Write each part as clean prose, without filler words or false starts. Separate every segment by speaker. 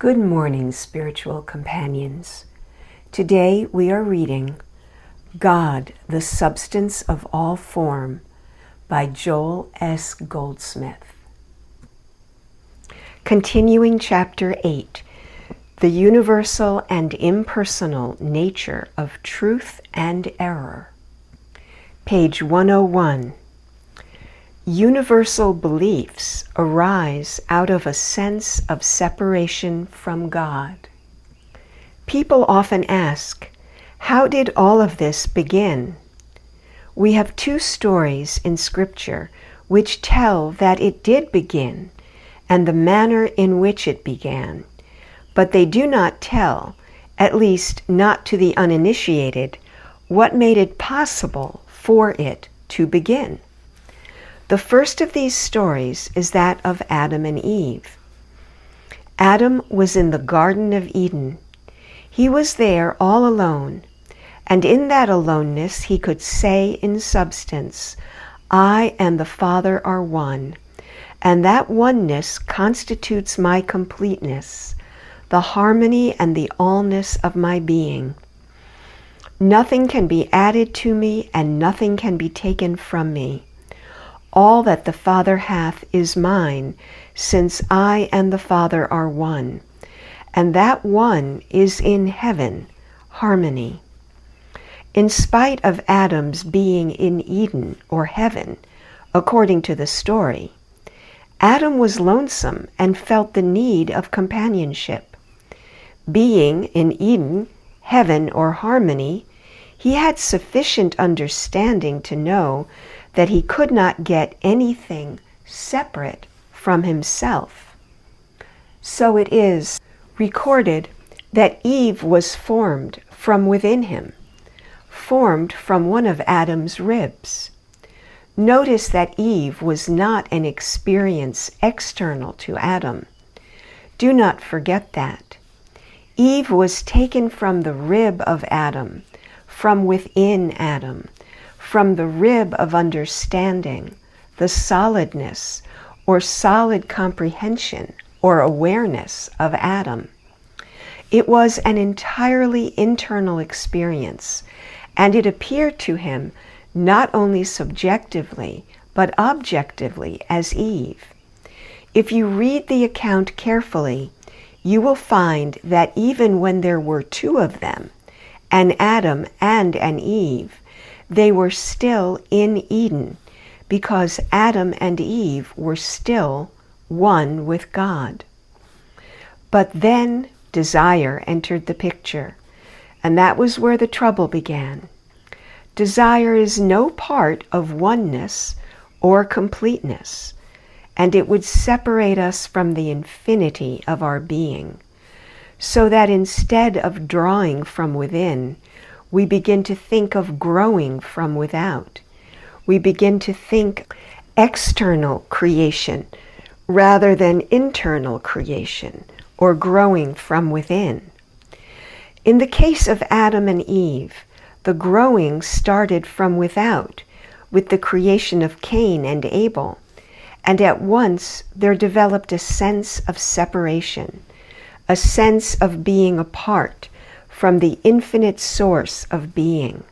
Speaker 1: Good morning, spiritual companions. Today we are reading God, the Substance of All Form by Joel S. Goldsmith. Continuing Chapter 8, The Universal and Impersonal Nature of Truth and Error. Page 101. Universal beliefs arise out of a sense of separation from God. People often ask, how did all of this begin? We have two stories in Scripture which tell that it did begin and the manner in which it began, but they do not tell, at least not to the uninitiated, what made it possible for it to begin. The first of these stories is that of Adam and Eve. Adam was in the Garden of Eden. He was there all alone, and in that aloneness he could say in substance, I and the Father are one, and that oneness constitutes my completeness, the harmony and the allness of my being. Nothing can be added to me, and nothing can be taken from me. All that the Father hath is mine, since I and the Father are one, and that one is in heaven, harmony. In spite of Adam's being in Eden, or heaven, according to the story, Adam was lonesome and felt the need of companionship. Being in Eden, heaven, or harmony, he had sufficient understanding to know that he could not get anything separate from himself. So it is recorded that Eve was formed from within him, formed from one of Adam's ribs. Notice that Eve was not an experience external to Adam. Do not forget that. Eve was taken from the rib of Adam, from within Adam, from the rib of understanding, the solidness or solid comprehension or awareness of Adam. It was an entirely internal experience, and it appeared to him not only subjectively, but objectively as Eve. If you read the account carefully, you will find that even when there were two of them, an Adam and an Eve, they were still in Eden, because Adam and Eve were still one with God. But then desire entered the picture, and that was where the trouble began. Desire is no part of oneness or completeness, and it would separate us from the infinity of our being, so that instead of drawing from within, we begin to think of growing from without. We begin to think external creation rather than internal creation or growing from within. In the case of Adam and Eve, the growing started from without with the creation of Cain and Abel, and at once there developed a sense of separation, a sense of being apart from the infinite source of being,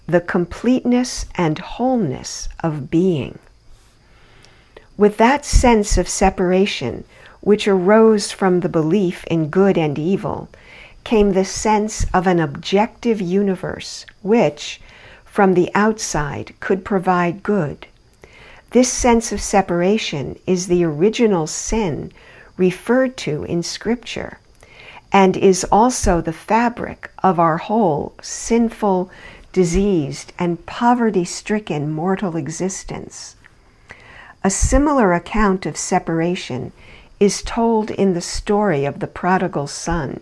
Speaker 1: the completeness and wholeness of being. With that sense of separation, which arose from the belief in good and evil, came the sense of an objective universe which, from the outside, could provide good. This sense of separation is the original sin referred to in Scripture, and is also the fabric of our whole sinful, diseased, and poverty-stricken mortal existence. A similar account of separation is told in the story of the prodigal son.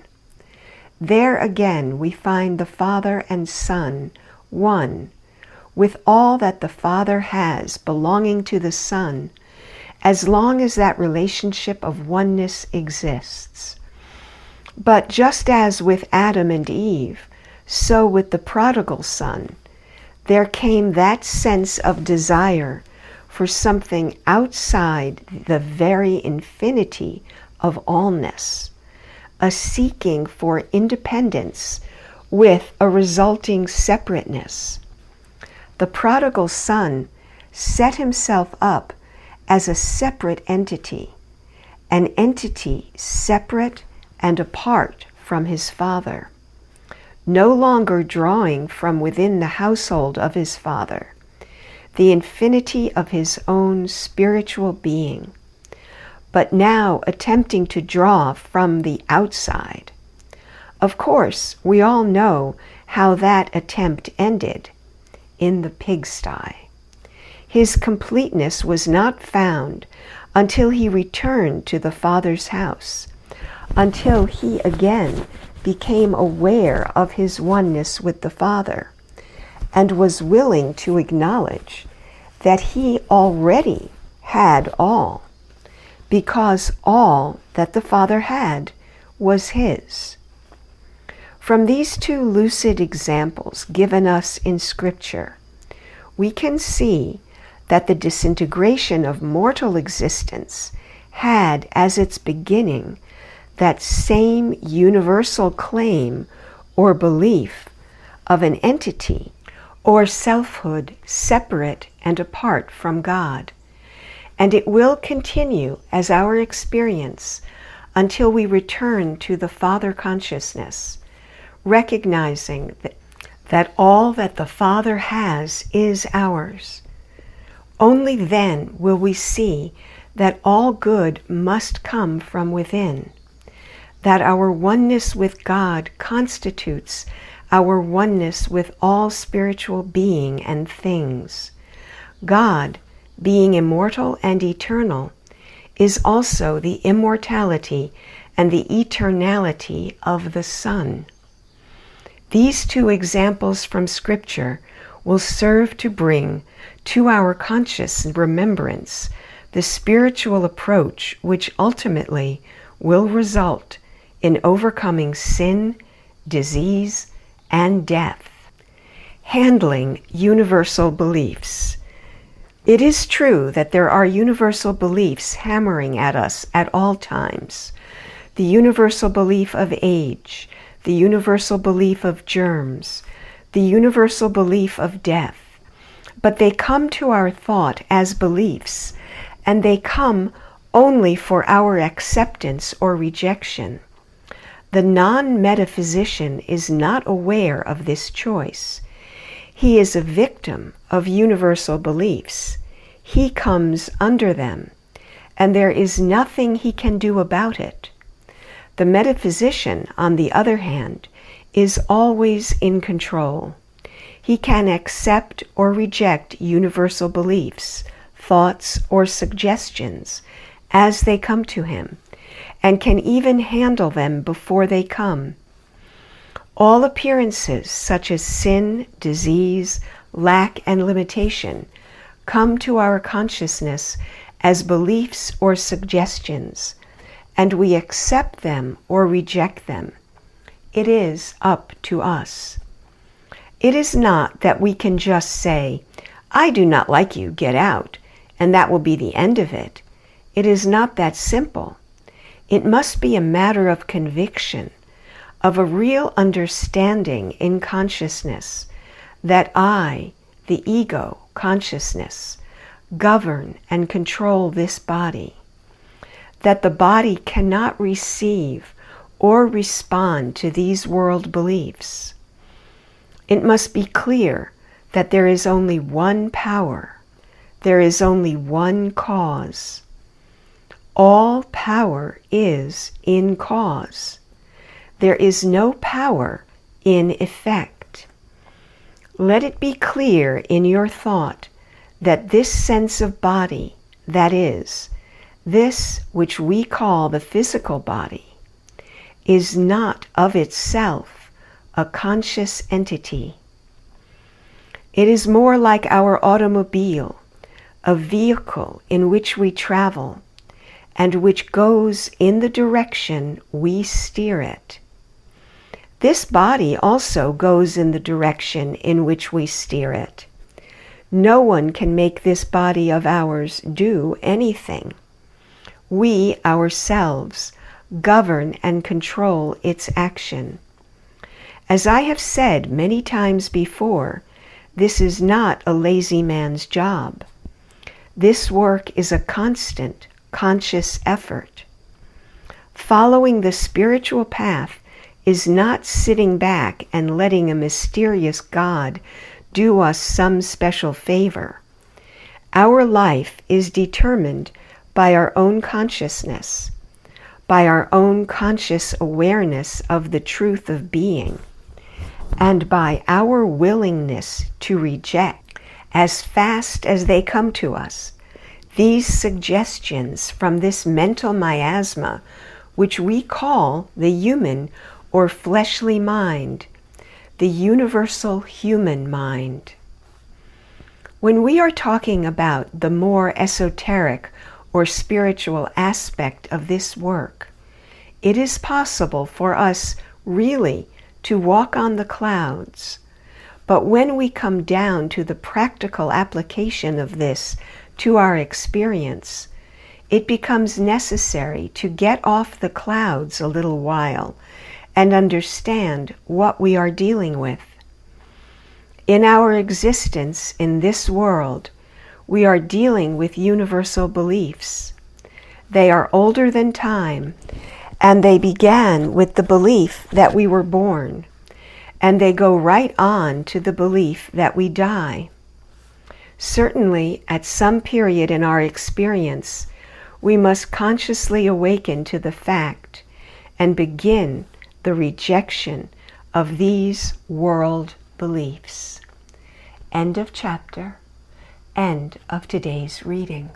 Speaker 1: There again we find the Father and Son one, with all that the Father has belonging to the Son, as long as that relationship of oneness exists. But just as with Adam and Eve, so with the prodigal son, there came that sense of desire for something outside the very infinity of allness, a seeking for independence with a resulting separateness. The prodigal son set himself up as a separate entity, an entity separate and apart from his father, no longer drawing from within the household of his father, the infinity of his own spiritual being, but now attempting to draw from the outside. Of course, we all know how that attempt ended, in the pigsty. His completeness was not found until he returned to the Father's house, until he again became aware of his oneness with the Father, and was willing to acknowledge that he already had all, because all that the Father had was his. From these two lucid examples given us in Scripture, we can see that the disintegration of mortal existence had as its beginning that same universal claim or belief of an entity or selfhood separate and apart from God. And it will continue as our experience until we return to the Father consciousness, recognizing that all that the Father has is ours. Only then will we see that all good must come from within, that our oneness with God constitutes our oneness with all spiritual being and things. God, being immortal and eternal, is also the immortality and the eternality of the Son. These two examples from Scripture will serve to bring to our conscious remembrance the spiritual approach which ultimately will result in overcoming sin, disease, and death. Handling universal beliefs. It is true that there are universal beliefs hammering at us at all times. The universal belief of age, the universal belief of germs, the universal belief of death. But they come to our thought as beliefs, and they come only for our acceptance or rejection. The non-metaphysician is not aware of this choice. He is a victim of universal beliefs. He comes under them, and there is nothing he can do about it. The metaphysician, on the other hand, is always in control. He can accept or reject universal beliefs, thoughts, or suggestions as they come to him, and can even handle them before they come. All appearances such as sin, disease, lack, and limitation come to our consciousness as beliefs or suggestions, and we accept them or reject them. It is up to us. It is not that we can just say, "I do not like you, get out," and that will be the end of it. It is not that simple. It must be a matter of conviction, of a real understanding in consciousness that I, the ego consciousness, govern and control this body, that the body cannot receive or respond to these world beliefs. It must be clear that there is only one power, there is only one cause. All power is in cause. There is no power in effect. Let it be clear in your thought that this sense of body, that is, this which we call the physical body, is not of itself a conscious entity. It is more like our automobile, a vehicle in which we travel, and which goes in the direction we steer it. This body also goes in the direction in which we steer it. No one can make this body of ours do anything. We ourselves govern and control its action. As I have said many times before, this is not a lazy man's job. This work is a constant, conscious effort. Following the spiritual path is not sitting back and letting a mysterious God do us some special favor. Our life is determined by our own consciousness, by our own conscious awareness of the truth of being, and by our willingness to reject, as fast as they come to us, these suggestions from this mental miasma, which we call the human or fleshly mind, the universal human mind. When we are talking about the more esoteric or spiritual aspect of this work, it is possible for us really to walk on the clouds. But when we come down to the practical application of this to our experience, it becomes necessary to get off the clouds a little while and understand what we are dealing with. In our existence in this world, we are dealing with universal beliefs. They are older than time, and they began with the belief that we were born, and they go right on to the belief that we die. Certainly, at some period in our experience, we must consciously awaken to the fact and begin the rejection of these world beliefs. End of chapter. End of today's reading.